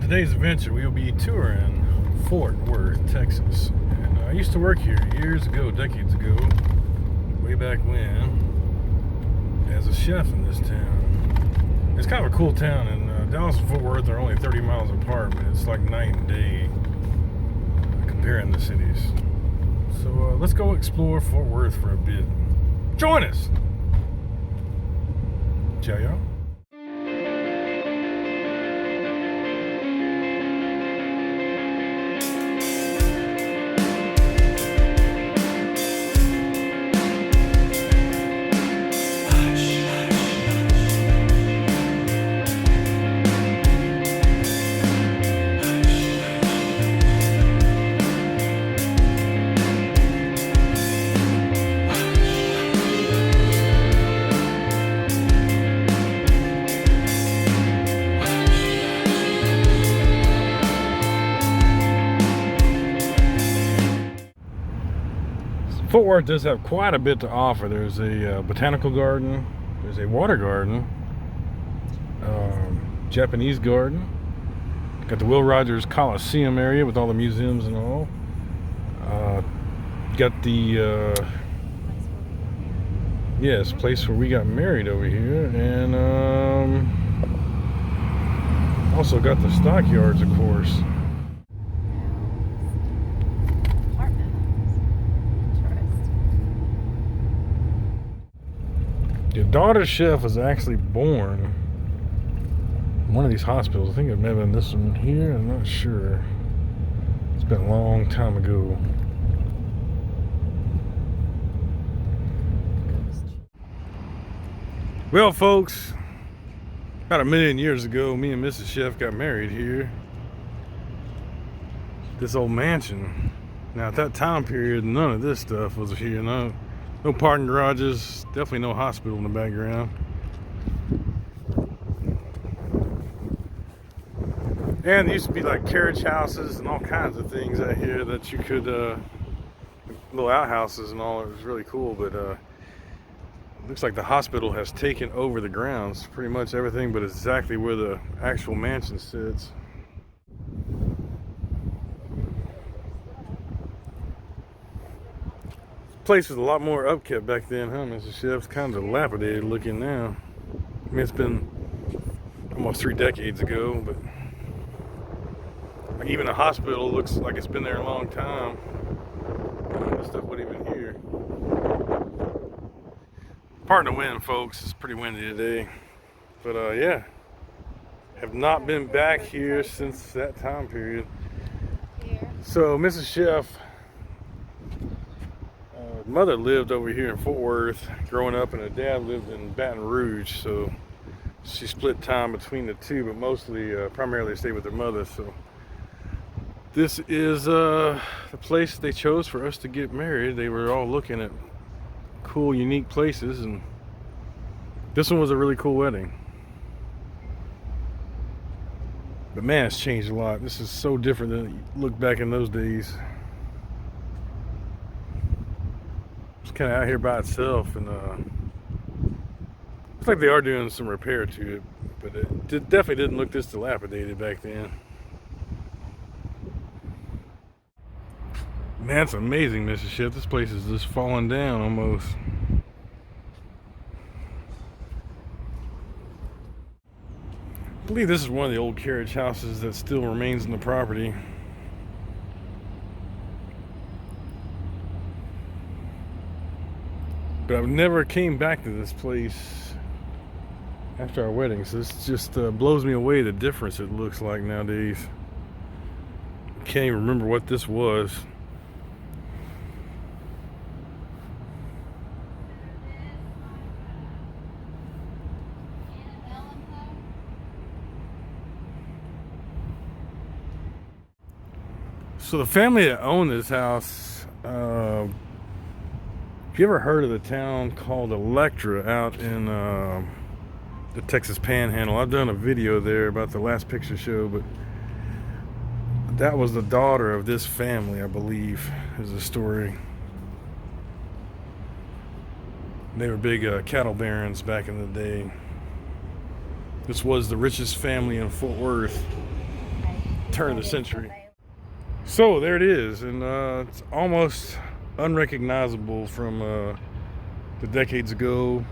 On today's adventure, we will be touring Fort Worth, Texas. And I used to work here years ago, decades ago, way back when, as a chef in this town. It's kind of a cool town, and Dallas and Fort Worth are only 30 miles apart, but it's like night and day comparing the cities. So let's go explore Fort Worth for a bit. Join us! Chow Yall. Fort Worth does have quite a bit to offer. There's a botanical garden, there's a water garden, Japanese garden, got the Will Rogers Coliseum area with all the museums and all. Got the yes, place where we got married over here, and also got the stockyards, of course. Your daughter's chef was actually born in one of these hospitals. I think it may have been this one here. I'm not sure. It's been a long time ago. Well, folks, about 1,000,000 years ago, me and Mrs. Chef got married here. This old mansion. Now, at that time period, none of this stuff was here. No parking garages, definitely no hospital in the background. And there used to be like carriage houses and all kinds of things out here that you could, little outhouses and all. It was really cool, but looks like the hospital has taken over the grounds, pretty much everything, but exactly where the actual mansion sits. Place was a lot more upkept back then, huh, Mrs. Chef? It's kind of dilapidated looking now. I mean, it's been almost 3 decades ago, but like even the hospital looks like it's been there a long time. This stuff wasn't even here. Pardon the wind, folks. It's pretty windy today, but yeah, have not been back here since that time period. So, Mrs. Chef. Mother lived over here in Fort Worth growing up, and her dad lived in Baton Rouge, so she split time between the two, but mostly primarily stayed with her mother. So this is the place they chose for us to get married. They were all looking at cool, unique places, and this one was a really cool wedding. But man, it's changed a lot. This is so different than it looked back in those days. Kind of out here by itself, and looks like they are doing some repair to it, but it definitely didn't look this dilapidated back then. Man, it's amazing, Mrs. Chef. This place is just falling down almost. I believe this is one of the old carriage houses that still remains in the property. But I've never came back to this place after our wedding, so this just blows me away, the difference it looks like nowadays. I can't even remember what this was. So the family that owned this house, have you ever heard of the town called Electra out in the Texas Panhandle? I've done a video there about the last picture show, but that was the daughter of this family, I believe, is the story. They were big cattle barons back in the day. This was the richest family in Fort Worth. turn of the century. So there it is, and it's almost unrecognizable from the decades ago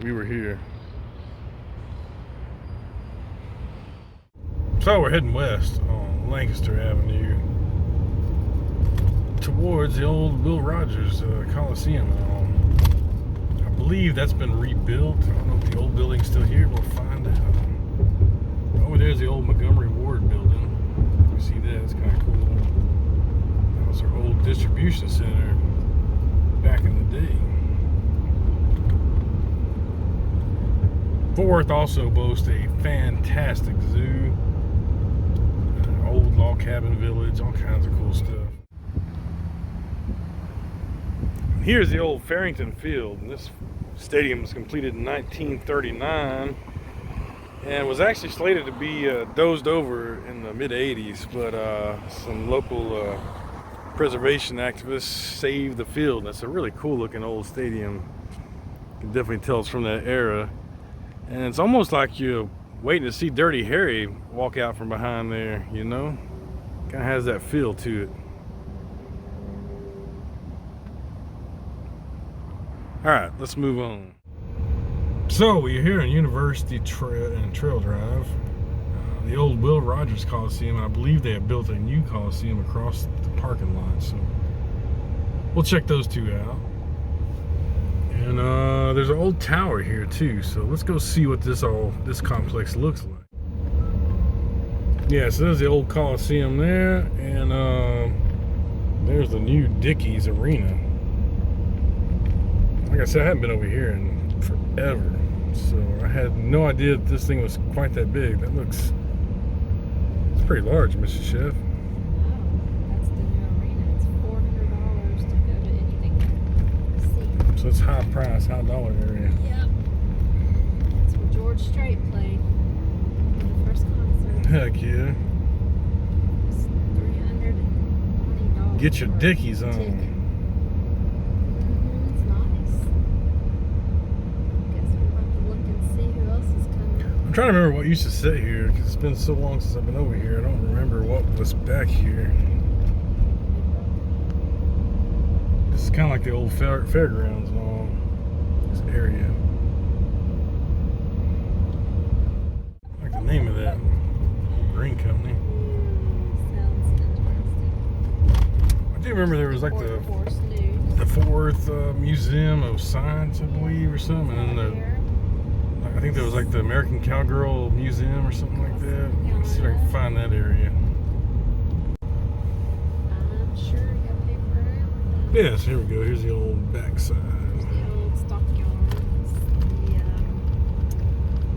we were here. So we're heading west on Lancaster Avenue towards the old Will Rogers Coliseum. I believe that's been rebuilt. I don't know if the old building's still here. We'll find out. Over there's the old Montgomery Ward building. You see that? It's kind of cool. That was our old distribution center back in the day. Fort Worth also boasts a fantastic zoo, old log cabin village, all kinds of cool stuff. And here's the old Farrington Field, and this stadium was completed in 1939 and was actually slated to be dozed over in the mid-80s, but some local preservation activists saved the field. That's a really cool looking old stadium. You can definitely tell it's from that era. And it's almost like you're waiting to see Dirty Harry walk out from behind there, you know? Kind of has that feel to it. Alright, let's move on. So, we're here on University and Trail Drive. The old Will Rogers Coliseum. I believe they have built a new Coliseum across the parking lot, so we'll check those two out. And there's an old tower here too, so let's go see what this complex looks like. Yeah, so there's the old Coliseum there, and there's the new Dickies Arena. Like I said, I haven't been over here in forever, so I had no idea that this thing was quite that big. It's pretty large, Mr. Chef. So it's high price, high dollar area. Yep. That's where George Strait played in the first concert. Heck yeah. It's $320. Get your Dickies on. It's nice. Guess we'll have to look and see who else is coming. I'm trying to remember what used to sit here, because it's been so long since I've been over here. I don't remember what was back here. It's kind of like the old fairgrounds and all, this area. I like the name of that green company. Sounds interesting. I do remember there was like the Fort Worth Museum of Science, I believe, or something. And then I think there was like the American Cowgirl Museum or something like that. Let's see if I can find that area. I'm sure you got to pay for it. Yes, here we go. Here's the old backside. There's the old stockyards.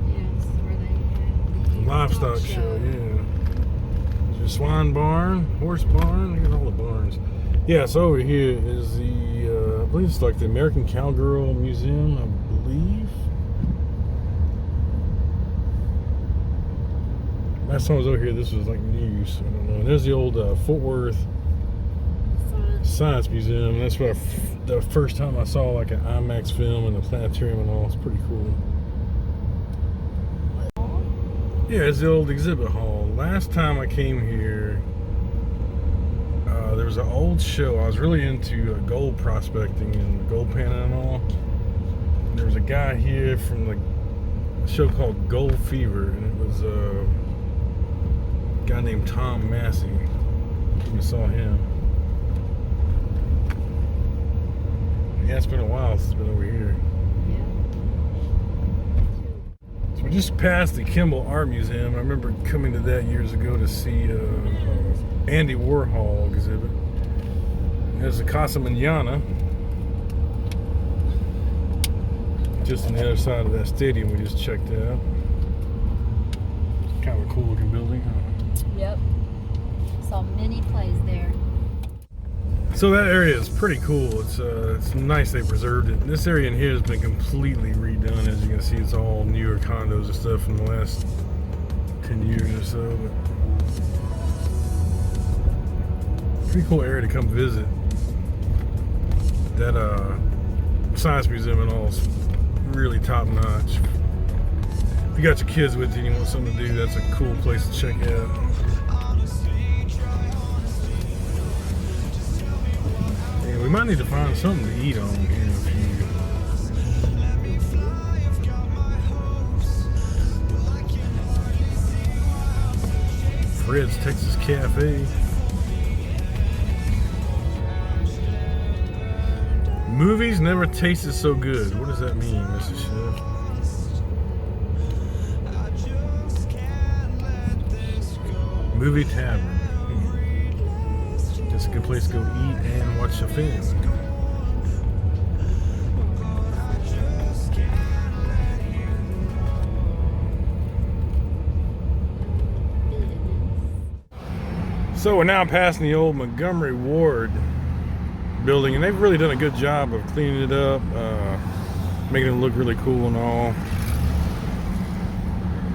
Yes, where they had the Livestock show, yeah. There's your swine barn, horse barn. Look at all the barns. Yeah, so over here is the, I believe it's like the American Cowgirl Museum, I believe. Last time I was over here, this was like new, so I don't know. And there's the old Fort Worth Science Museum. That's where the first time I saw like an IMAX film and the planetarium and all. It's pretty cool. Yeah, it's the old exhibit hall. Last time I came here, there was an old show. I was really into gold prospecting and gold panning and all. And there was a guy here from the show called Gold Fever, and it was a guy named Tom Massey. You saw him. Yeah, it's been a while since I've been over here. Yeah. So we just passed the Kimball Art Museum. I remember coming to that years ago to see Andy Warhol exhibit. There's the Casa Manana. Just on the other side of that stadium we just checked out. It's kind of a cool looking building, huh? Yep. Saw many plays there. So that area is pretty cool. It's nice they preserved it. This area in here has been completely redone. As you can see, it's all newer condos and stuff in the last 10 years or so. But pretty cool area to come visit. That science museum and all is really top notch. If you got your kids with you and you want something to do, that's a cool place to check out. We might need to find something to eat on here in a few. Fred's Texas Cafe. Movies never tasted so good. What does that mean, Mrs. Chef? Movie Tavern. Just a good place to go eat and watch a film. So we're now passing the old Montgomery Ward building, and they've really done a good job of cleaning it up, making it look really cool and all.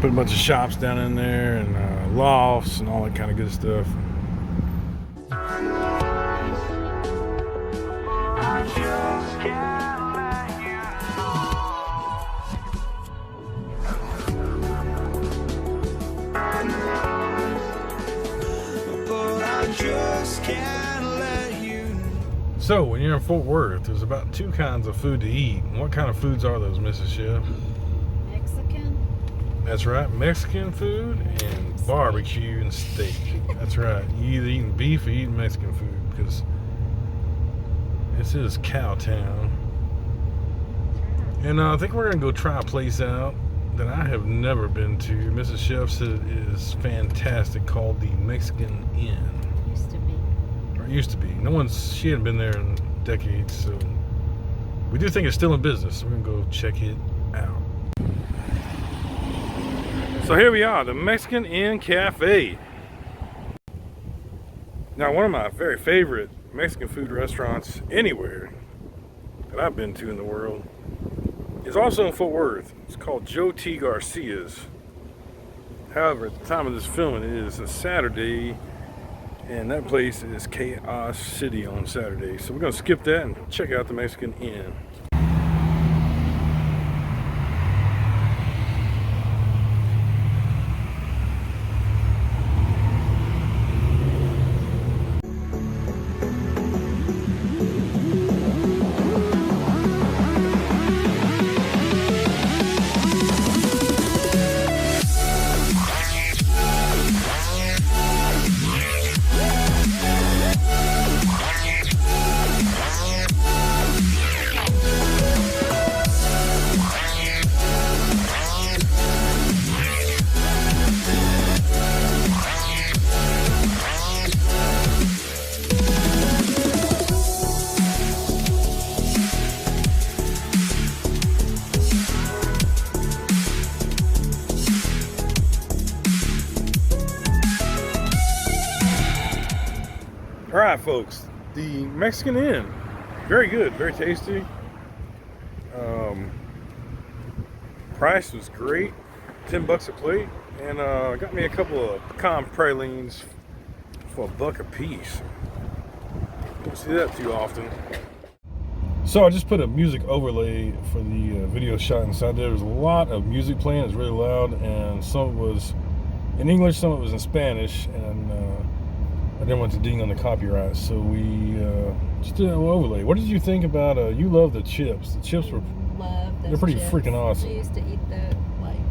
Put a bunch of shops down in there and lofts and all that kind of good stuff. So, when you're in Fort Worth, there's about 2 kinds of food to eat. What kind of foods are those, Mrs. Chef? Mexican. That's right, Mexican food and barbecue and steak. That's right. You either eating beef or eating Mexican food, because this is Cowtown. And I think we're going to go try a place out that I have never been to. Mrs. Chef said it is fantastic, called the Mexican Inn. Used to be. Or it used to be. She hadn't been there in decades, so we do think it's still in business. So we're going to go check it out. So here we are, the Mexican Inn Cafe. Now, one of my very favorite Mexican food restaurants anywhere that I've been to in the world is also in Fort Worth. It's called Joe T. Garcia's. However, at the time of this filming, it is a Saturday, and that place is Chaos City on Saturday. So we're going to skip that and check out the Mexican Inn. Alright folks, the Mexican Inn, very good, very tasty. Price was great, $10 a plate, and got me a couple of pecan pralines for $1 a piece. Don't see that too often. So I just put a music overlay for the video shot inside there. There's a lot of music playing, it's really loud, and some of it was in English, some of it was in Spanish, and I didn't want to ding on the copyright, so we just did an overlay. What did you think about, you love the chips. The chips were, they're pretty freaking awesome. I used to eat the,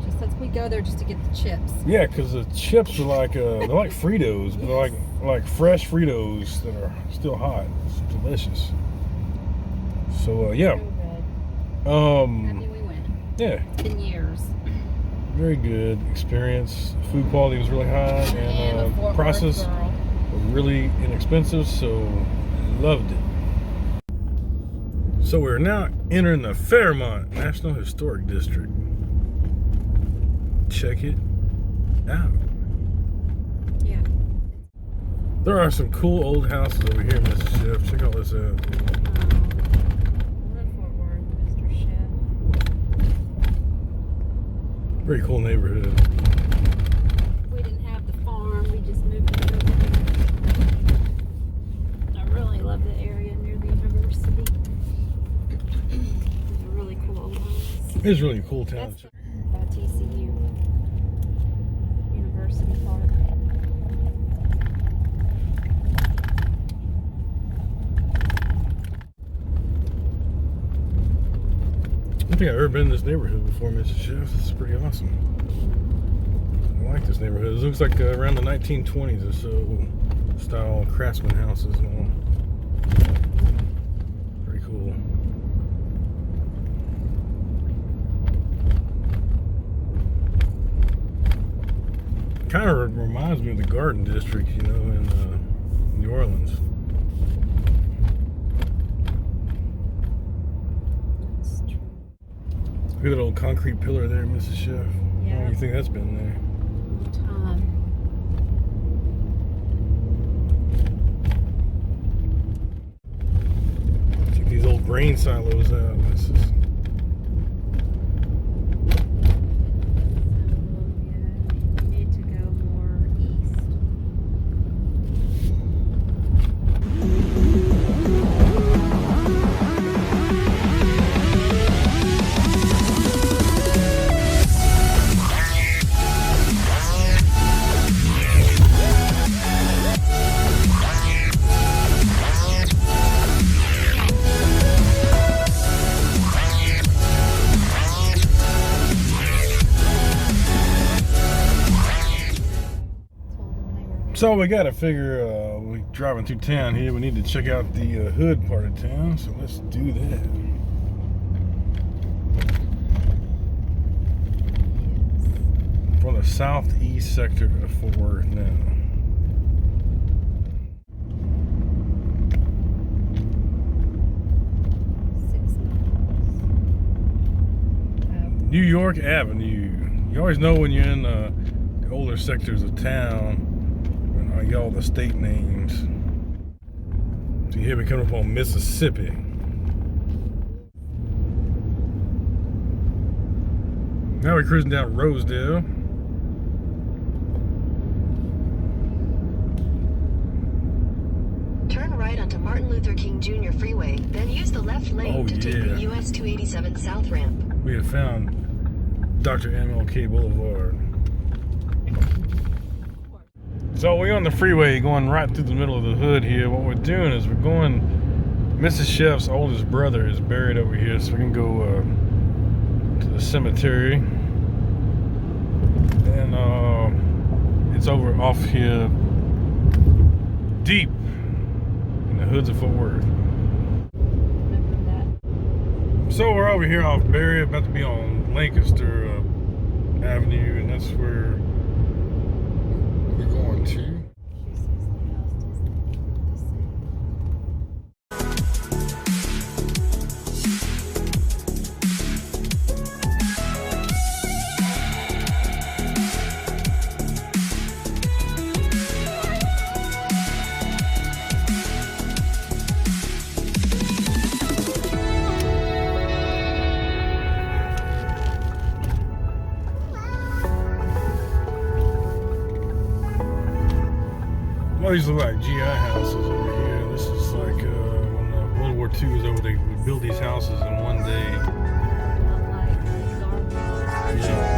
just since we go there just to get the chips. Yeah, because the chips are like, they're like Fritos, but they're like fresh Fritos that are still hot. It's delicious. So, yeah. Happy we went. Yeah. 10 years. Very good experience. Food quality was really high, and prices were really inexpensive, so loved it. So we're now entering the Fairmont National Historic District. Check it out. Yeah. There are some cool old houses over here, Mrs. Chef. Check all this out. Fort Worth, Mr. Chef. Very cool neighborhood. We didn't have the farm, we just moved into it. I really love the area near the university. It's a really cool old house. It's really a cool town. That's TCU University Park. don't think I've ever been in this neighborhood before, Mrs. Chef. This is pretty awesome. I like this neighborhood. It looks like around the 1920s or so style craftsman houses and all. Pretty cool. Kind of reminds me of the Garden District, you know, in New Orleans. Look at that old concrete pillar there, Mrs. Chef. Yeah. How long do you think that's been there? Check these old grain silos out. This is. You need to go more east. So we got to figure, we're driving through town here, we need to check out the hood part of town, so let's do that. From the southeast sector of Fort Worth now. New York Avenue. You always know when you're in the older sectors of town, I got all the state names. So here we come up on Mississippi. Now we're cruising down Rosedale. Turn right onto Martin Luther King Jr. Freeway, then use the left lane to take the US 287 South ramp. We have found Dr. MLK Boulevard. So we're on the freeway going right through the middle of the hood here. What we're doing is we're going, Mrs. Chef's oldest brother is buried over here, so we can go to the cemetery. And it's over off here deep in the hoods of Fort Worth. So we're over here off Berry, about to be on Lancaster Avenue, and that's where we're going to. Well, these look like GI houses over here. This is like when World War II was over, they would build these houses in one day. Yeah.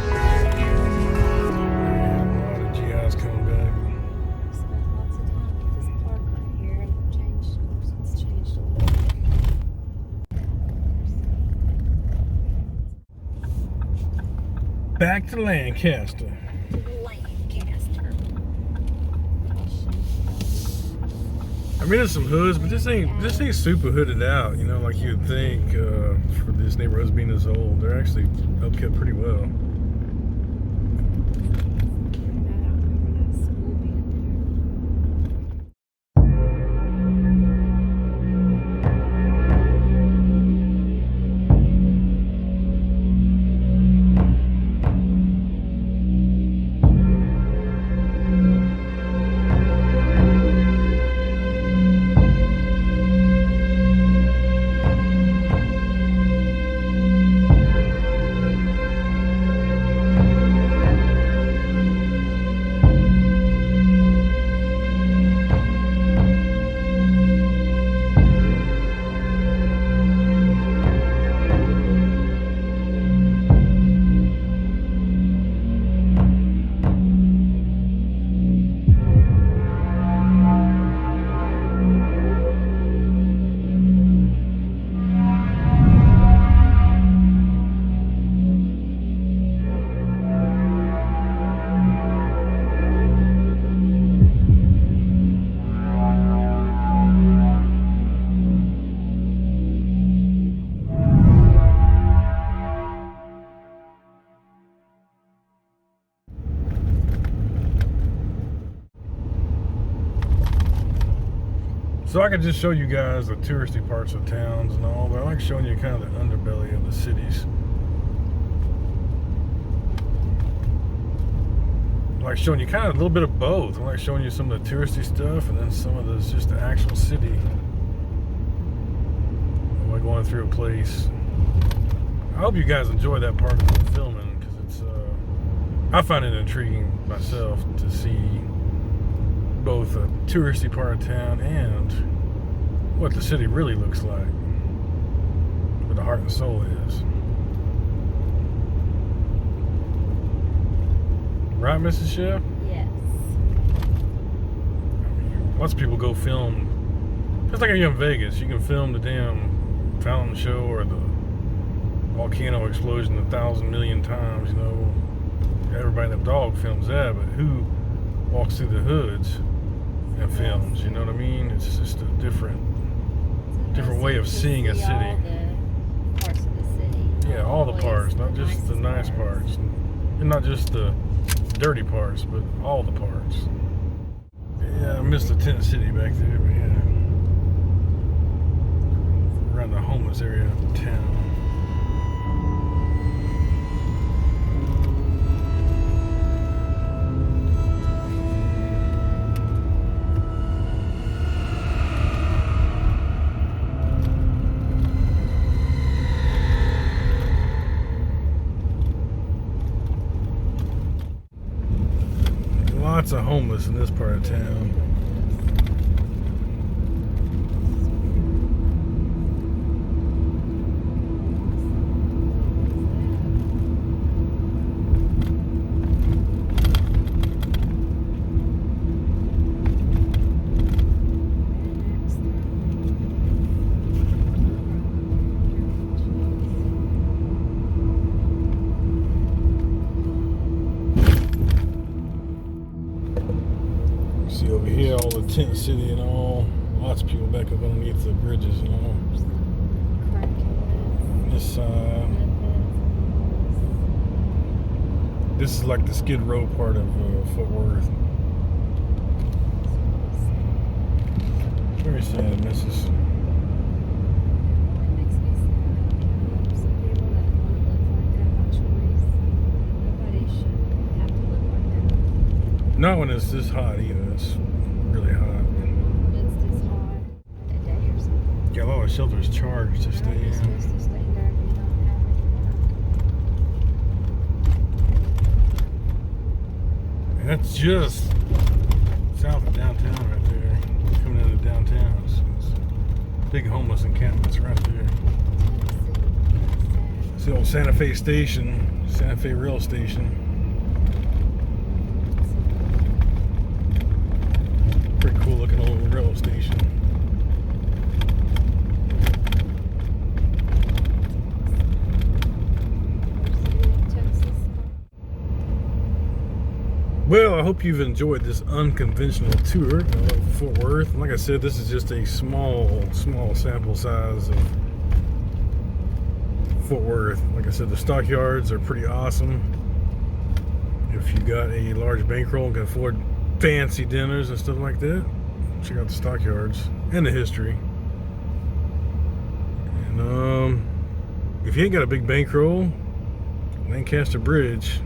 A lot of GIs coming back. Spent lots of time at this park right here, and it's changed a little bit. Back to Lancaster. I mean, there's some hoods, but this ain't super hooded out, you know, like you'd think for these neighborhoods being this old. They're actually upkept pretty well. So I could just show you guys the touristy parts of towns and all, but I like showing you kind of the underbelly of the cities. I like showing you kind of a little bit of both. I like showing you some of the touristy stuff and then some of this just the actual city. Like going through a place. I hope you guys enjoy that part of the filming because it's I find it intriguing myself to see both a touristy part of town and what the city really looks like, where the heart and soul is. Right, Mrs. Chef? Yes. I mean, lots of people go film, just like you're in Vegas, you can film the damn fountain show or the volcano explosion 1,000 million times, you know. Everybody in the dog films that, but who walks through the hoods and films, you know what I mean? It's just a different way of seeing a city. All the parts of the city. Yeah, all the parts, not just the nice parts. And not just the dirty parts, but all the parts. Yeah, I missed the tent city back there, but yeah. Around the homeless area of town. Lots of homeless in this part of town. See over here, all the tent city and all. Lots of people back up underneath the bridges and all. This side. This is like the Skid Row part of Fort Worth. Very sad, Mrs. Not when it's this hot either. It's really hot. It's this hot a day or something. Yeah, a lot of shelters charged to stay You're supposed in. to stay there if you don't have any. And that's just south of downtown right there. Coming into downtown. So it's big homeless encampments right there. It's the old Santa Fe station, Santa Fe rail station. Pretty cool looking old rail station. Well, I hope you've enjoyed this unconventional tour of Fort Worth. And like I said, this is just a small sample size of Fort Worth. Like I said, the stockyards are pretty awesome. If you got a large bankroll and can afford fancy dinners and stuff like that, check out the stockyards and the history. And if you ain't got a big bankroll, Lancaster Bridge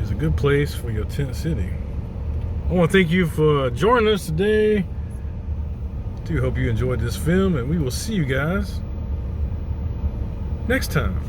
is a good place for your tent city. I want to thank you for joining us today. I do hope you enjoyed this film, and we will see you guys next time.